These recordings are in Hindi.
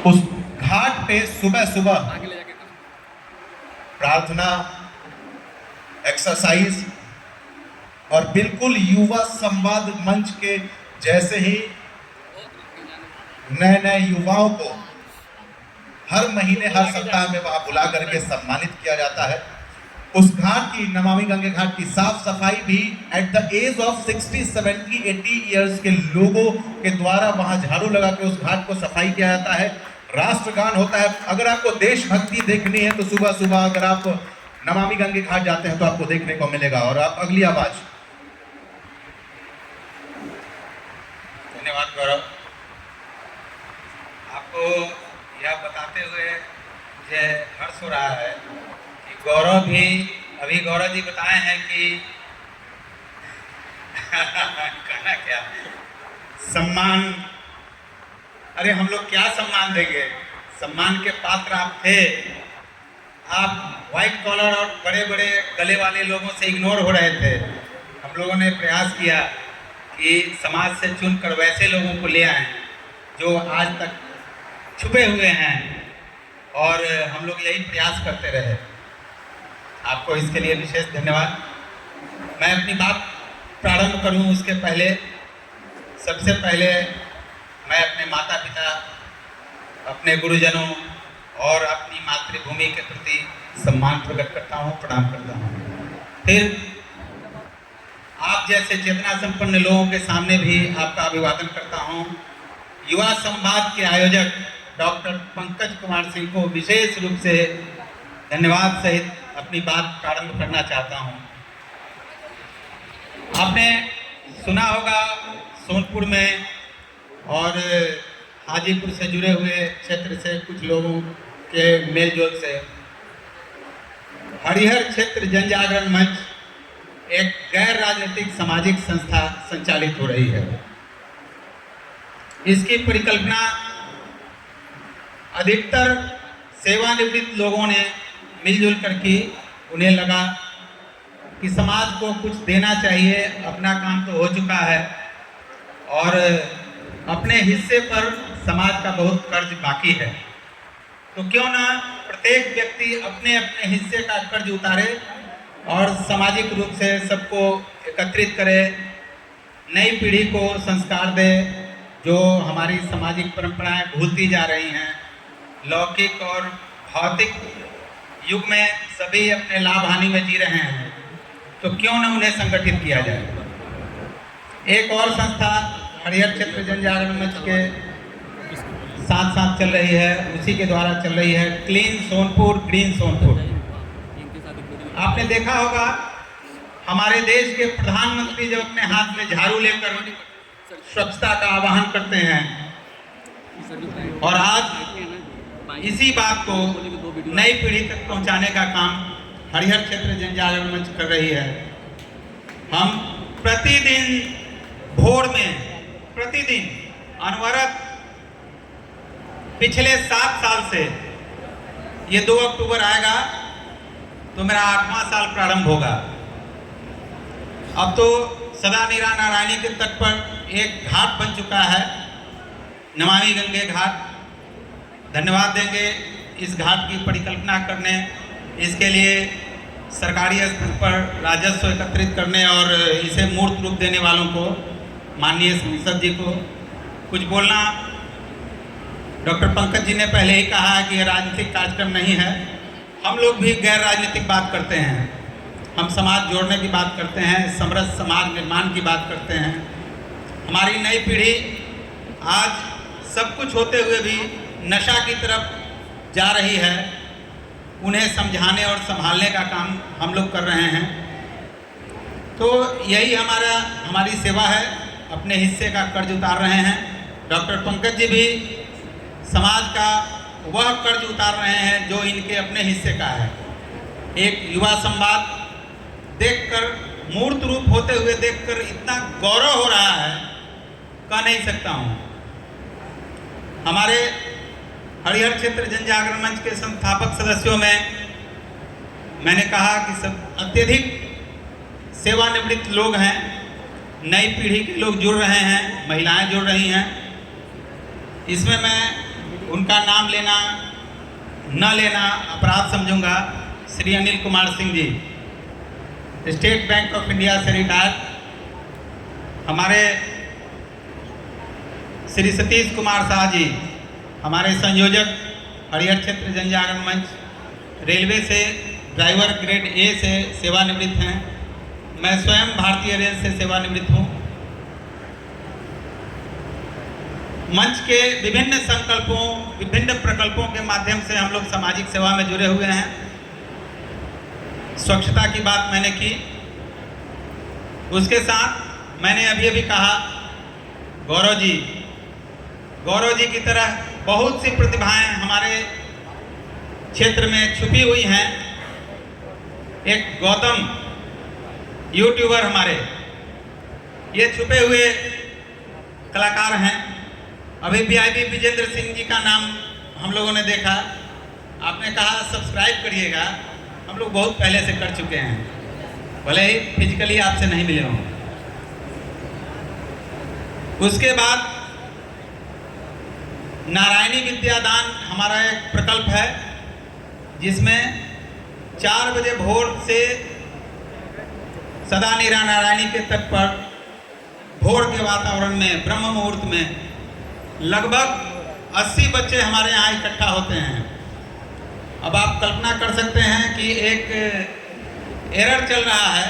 उस घाट पे सुबह सुबह प्रार्थना, एक्सरसाइज और बिल्कुल युवा संवाद मंच के जैसे ही नए नए युवाओं को हर महीने हर सप्ताह में वहां बुला करके सम्मानित किया जाता है। उस घाट की, नमामि गंगे घाट की साफ सफाई भी at the age of 60, 70, 80 years के लोगों के द्वारा वहां झाड़ू लगा के उस घाट को सफाई किया जाता है। राष्ट्रगान होता है। अगर आपको देशभक्ति देखनी है तो सुबह सुबह अगर आप नमामि गंगे घाट जाते हैं तो आपको देखने को मिलेगा। और आप अगली आवाज। धन्यवाद गौरव। आपको यह बताते हुए मुझे हर्ष हो रहा है कि गौरव भी, अभी गौरव जी बताए हैं कि कहना क्या, सम्मान, अरे हम लोग क्या सम्मान देंगे, सम्मान के पात्र आप थे। आप व्हाइट कॉलर और बड़े बड़े गले वाले लोगों से इग्नोर हो रहे थे। हम लोगों ने प्रयास किया कि समाज से चुनकर वैसे लोगों को ले आए जो आज तक छुपे हुए हैं, और हम लोग यही प्रयास करते रहे। आपको इसके लिए विशेष धन्यवाद। मैं अपनी बात प्रारंभ करूं उसके पहले, सबसे पहले मैं अपने माता पिता, अपने गुरुजनों और अपनी मातृभूमि के प्रति सम्मान प्रकट करता हूं, प्रणाम करता हूं। फिर आप जैसे चेतना संपन्न लोगों के सामने भी आपका अभिवादन करता हूं। युवा संवाद के आयोजक डॉक्टर पंकज कुमार सिंह को विशेष रूप से धन्यवाद सहित अपनी बात प्रारंभ करना चाहता हूं। आपने सुना होगा सोनपुर में और हाजीपुर से जुड़े हुए क्षेत्र से कुछ लोगों के मेलजोल से हरिहर क्षेत्र जन जागरण मंच एक गैर राजनीतिक सामाजिक संस्था संचालित हो रही है। इसकी परिकल्पना अधिकतर सेवानिवृत्त लोगों ने मिलजुल कर की। उन्हें लगा कि समाज को कुछ देना चाहिए, अपना काम तो हो चुका है और अपने हिस्से पर समाज का बहुत कर्ज बाकी है, तो क्यों ना प्रत्येक व्यक्ति अपने अपने हिस्से का कर्ज उतारे और सामाजिक रूप से सबको एकत्रित करे, नई पीढ़ी को संस्कार दे। जो हमारी सामाजिक परंपराएं भूलती जा रही हैं, लौकिक और भौतिक युग में सभी अपने लाभ हानि में जी रहे हैं, तो क्यों न उन्हें संगठित किया जाए। एक और संस्था हरिहर क्षेत्र जन जागरण मंच के साथ साथ चल रही है, उसी के द्वारा चल रही है क्लीन सोनपुर, ग्रीन सोनपुर। आपने देखा होगा हमारे देश के प्रधानमंत्री जब अपने हाथ में झाड़ू लेकर स्वच्छता का आह्वान करते हैं, और आज इसी बात को नई पीढ़ी तक पहुंचाने का काम हरिहर क्षेत्र जन जागरण मंच कर रही है। हम प्रतिदिन भोर में, प्रतिदिन अनवरत पिछले 7 साल से, ये 2 अक्टूबर आएगा तो मेरा 8वां साल प्रारंभ होगा। अब तो सदा नीरा नारायणी के तट पर एक घाट बन चुका है, नमामि गंगे घाट। धन्यवाद देंगे इस घाट की परिकल्पना करने, इसके लिए सरकारी स्तर पर राजस्व एकत्रित करने और इसे मूर्त रूप देने वालों को, माननीय सांसद जी को कुछ बोलना। डॉक्टर पंकज जी ने पहले ही कहा कि यह राजनीतिक कार्यक्रम नहीं है। हम लोग भी गैर राजनीतिक बात करते हैं, हम समाज जोड़ने की बात करते हैं, समृद्ध समाज निर्माण की बात करते हैं। हमारी नई पीढ़ी आज सब कुछ होते हुए भी नशा की तरफ जा रही है, उन्हें समझाने और संभालने का काम हम लोग कर रहे हैं। तो यही हमारी सेवा है, अपने हिस्से का कर्ज उतार रहे हैं। डॉक्टर पंकज जी भी समाज का वह कर्ज उतार रहे हैं जो इनके अपने हिस्से का है। एक युवा संवाद देखकर, मूर्त रूप होते हुए देखकर इतना गौरव हो रहा है, कह नहीं सकता हूँ। हमारे हरिहर क्षेत्र जन जागरण मंच के संस्थापक सदस्यों में मैंने कहा कि सब अत्यधिक सेवानिवृत्त लोग हैं, नई पीढ़ी के लोग जुड़ रहे हैं, महिलाएं जुड़ रही हैं। इसमें मैं उनका उनका नाम लेना न लेना अपराध समझूंगा। Shri Anil Kumar Singh ji, state bank of India से रिटायर्ड। हमारे श्री सतीश कुमार शाह जी, हमारे संयोजक, हरिहर क्षेत्र जनजागरण मंच, रेलवे से ड्राइवर ग्रेड ए से सेवानिवृत्त हैं। मैं स्वयं भारतीय रेल से सेवानिवृत्त हूँ। मंच के विभिन्न संकल्पों, विभिन्न प्रकल्पों के माध्यम से हम लोग सामाजिक सेवा में जुड़े हुए हैं। स्वच्छता की बात मैंने की, उसके साथ मैंने अभी अभी कहा गौरव जी की तरह बहुत सी प्रतिभाएं हमारे क्षेत्र में छुपी हुई हैं। एक गौतम यूट्यूबर हमारे, ये छुपे हुए कलाकार हैं। अभी VIP विजेंद्र सिंह जी का नाम हम लोगों ने देखा, आपने कहा सब्सक्राइब करिएगा। हम लोग बहुत पहले से कर चुके हैं, भले ही फिजिकली आपसे नहीं मिले हों। उसके बाद नारायणी विद्यादान हमारा एक प्रकल्प है, जिसमें 4 बजे भोर से सदा नीरा नारायणी के तट पर भोर के वातावरण में ब्रह्म मुहूर्त में लगभग 80 बच्चे हमारे यहाँ इकट्ठा होते हैं। अब आप कल्पना कर सकते हैं कि एक एरर चल रहा है,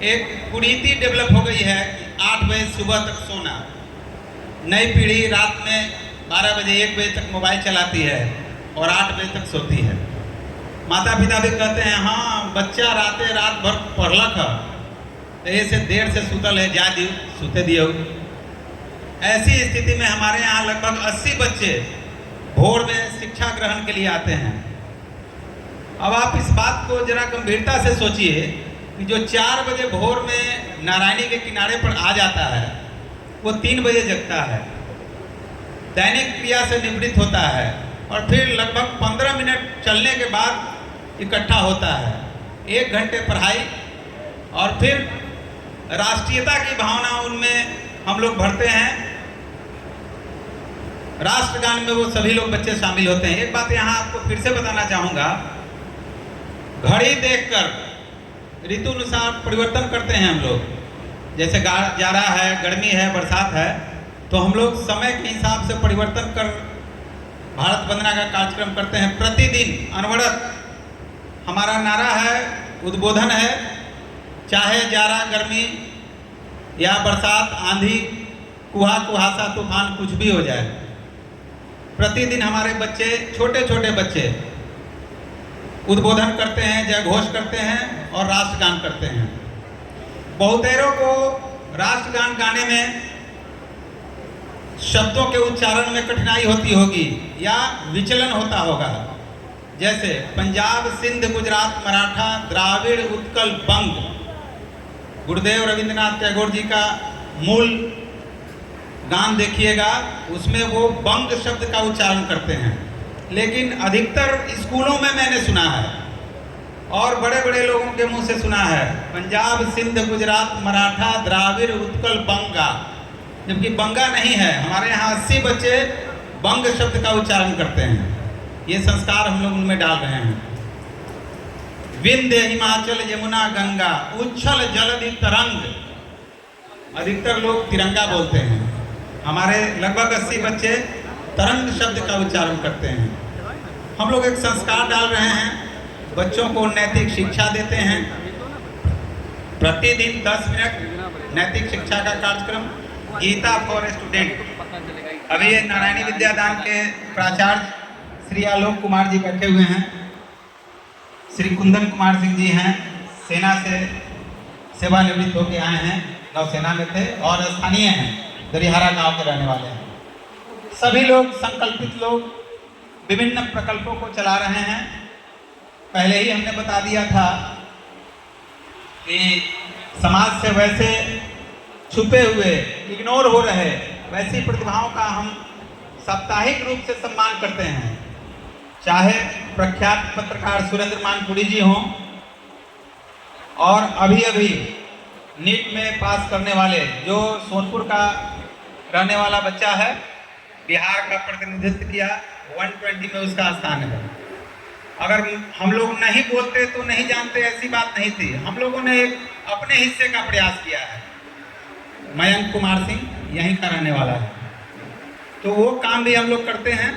एक कुरीति डेवलप हो गई है कि 8 बजे सुबह तक सोना। नई पीढ़ी रात में 12 बजे 1 बजे तक मोबाइल चलाती है और 8 बजे तक सोती है। माता पिता भी कहते हैं हाँ बच्चा रात भर पढ़लक है तो ऐसे देर से सुतल है, जा दियो सुते दियो। ऐसी स्थिति में हमारे यहाँ लगभग 80 बच्चे भोर में शिक्षा ग्रहण के लिए आते हैं। अब आप इस बात को जरा गंभीरता से सोचिए कि जो 4 बजे भोर में नारायणी के किनारे पर आ जाता है, वो 3 बजे जगता है, दैनिक क्रिया से निवृत्त होता है और फिर लगभग 15 मिनट चलने के बाद इकट्ठा होता है। 1 घंटे पढ़ाई और फिर राष्ट्रीयता की भावना उनमें हम लोग भरते हैं। राष्ट्रगान में वो सभी लोग बच्चे शामिल होते हैं। एक बात यहाँ आपको फिर से बताना चाहूँगा, घड़ी देखकर ऋतु अनुसार परिवर्तन करते हैं हम लोग। जैसे जाड़ा है, गर्मी है, बरसात है, तो हम लोग समय के हिसाब से परिवर्तन कर भारत वंदना का कार्यक्रम करते हैं। प्रतिदिन अनवरत हमारा नारा है, उद्बोधन है, चाहे जाड़ा, गर्मी या बरसात, आंधी, कुहासा, तूफान कुछ भी हो जाए, प्रतिदिन हमारे बच्चे, छोटे छोटे बच्चे उद्बोधन करते हैं, जय घोष करते हैं और राष्ट्रगान करते हैं। बहुतेरों को राष्ट्रगान गाने में शब्दों के उच्चारण में कठिनाई होती होगी या विचलन होता होगा। जैसे पंजाब, सिंध, गुजरात, मराठा, द्राविड़, उत्कल, बंग, गुरुदेव रविंद्रनाथ टैगोर जी का मूल गान देखिएगा, उसमें वो बंग शब्द का उच्चारण करते हैं। लेकिन अधिकतर स्कूलों में मैंने सुना है और बड़े बड़े लोगों के मुंह से सुना है पंजाब, सिंध, गुजरात, मराठा, द्राविड़, उत्कल, बंगा, जबकि बंगा नहीं है। हमारे यहाँ 80 बच्चे बंग शब्द का उच्चारण करते हैं। ये संस्कार हम लोग उनमें डाल रहे हैं। विंध्य, हिमाचल, यमुना, गंगा, उच्छल जलधि तरंग, अधिकतर लोग तिरंगा बोलते हैं। हमारे लगभग 80 बच्चे तरंग शब्द का उच्चारण करते हैं। हम लोग एक संस्कार डाल रहे हैं, बच्चों को नैतिक शिक्षा देते हैं। प्रतिदिन 10 मिनट नैतिक शिक्षा का कार्यक्रम, गीता फॉर स्टूडेंट। अभी ये नारायणी विद्यादान के प्राचार्य श्री आलोक कुमार जी बैठे हुए हैं, श्री कुंदन कुमार सिंह जी हैं, सेना से सेवानिवृत्त होकर आए हैं, नौसेना में थे और स्थानीय हैं, दरिहारा गांव के रहने वाले हैं। सभी लोग संकल्पित लोग विभिन्न प्रकल्पों को चला रहे हैं। पहले ही हमने बता दिया था कि समाज से वैसे छुपे हुए, इग्नोर हो रहे वैसी प्रतिभाओं का हम साप्ताहिक रूप से सम्मान करते हैं। चाहे प्रख्यात पत्रकार सुरेंद्र मानपुरी जी हों और अभी अभी नीट में पास करने वाले जो सोनपुर का रहने वाला बच्चा है बिहार का प्रतिनिधित्व किया, 120 में उसका स्थान है। अगर हम लोग नहीं बोलते तो नहीं जानते, ऐसी बात नहीं थी। हम लोगों ने एक अपने हिस्से का प्रयास किया है। मयंक कुमार सिंह यहीं का रहने वाला है, तो वो काम भी हम लोग करते हैं।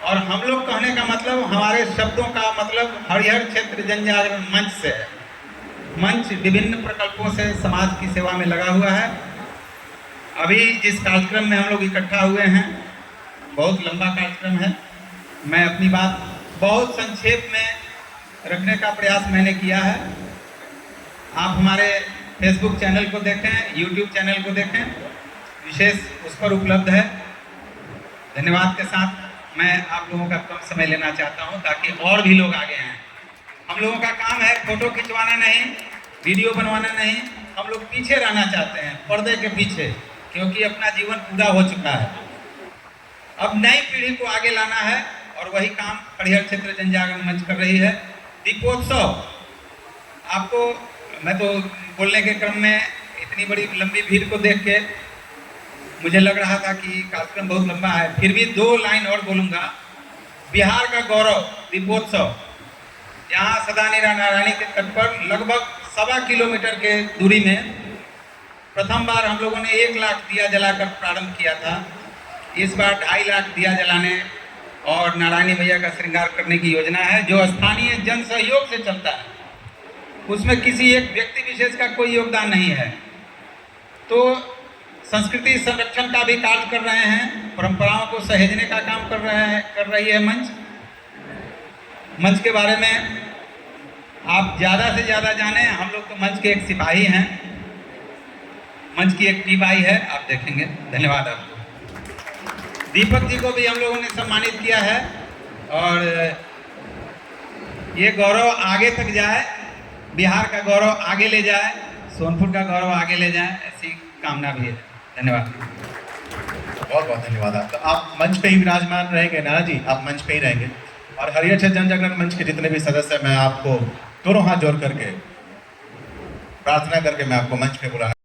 और हम लोग कहने का मतलब, हमारे शब्दों का मतलब हरिहर क्षेत्र जन जागरण मंच से है। मंच विभिन्न प्रकल्पों से समाज की सेवा में लगा हुआ है। अभी जिस कार्यक्रम में हम लोग इकट्ठा हुए हैं, बहुत लंबा कार्यक्रम है। मैं अपनी बात बहुत संक्षेप में रखने का प्रयास मैंने किया है। आप हमारे फेसबुक चैनल को देखें, यूट्यूब चैनल को देखें, विशेष उस पर उपलब्ध है। धन्यवाद के साथ मैं आप लोगों का कम समय लेना चाहता हूं, ताकि और भी लोग आगे आएँ। हम लोगों का काम है फोटो खिंचवाना नहीं, वीडियो बनवाना नहीं। हम लोग पीछे रहना चाहते हैं, पर्दे के पीछे, क्योंकि अपना जीवन पूरा हो चुका है। अब नई पीढ़ी को आगे लाना है, और वही काम हरिहर क्षेत्र जन जागरण मंच कर रही है। दीपोत्सव, आपको मैं तो बोलने के क्रम में इतनी बड़ी लंबी भीड़ को देख के मुझे लग रहा था कि कार्यक्रम बहुत लंबा है, फिर भी 2 लाइन और बोलूँगा। बिहार का गौरव दीपोत्सव, यहाँ सदानीरा नारायणी के तट पर लगभग 1.25 किलोमीटर के दूरी में प्रथम बार हम लोगों ने 1 लाख दिया जलाकर प्रारंभ किया था। इस बार 2.5 लाख दिया जलाने और नारायणी मैया का श्रृंगार करने की योजना है, जो स्थानीय जन सहयोग से चलता है। उसमें किसी एक व्यक्ति विशेष का कोई योगदान नहीं है। तो संस्कृति संरक्षण का भी कार्य कर रहे हैं, परंपराओं को सहेजने का काम कर रही है मंच के बारे में आप ज़्यादा से ज़्यादा जानें। हम लोग तो मंच के एक सिपाही हैं, मंच की एक टीम आई है, आप देखेंगे। धन्यवाद आपको। दीपक जी को भी हम लोगों ने सम्मानित किया है, और ये गौरव आगे तक जाए, बिहार का गौरव आगे ले जाए, सोनपुर का गौरव आगे ले जाए, ऐसी कामना भी है। धन्यवाद। बहुत बहुत धन्यवाद आपका। आप मंच पे ही विराजमान रहेंगे नाना जी, आप मंच पे ही रहेंगे। और हरिहर क्षेत्र जन जागरण मंच के जितने भी सदस्य हैं, मैं आपको दोनों हाथ जोड़ करके प्रार्थना करके मैं आपको मंच पे बुलाना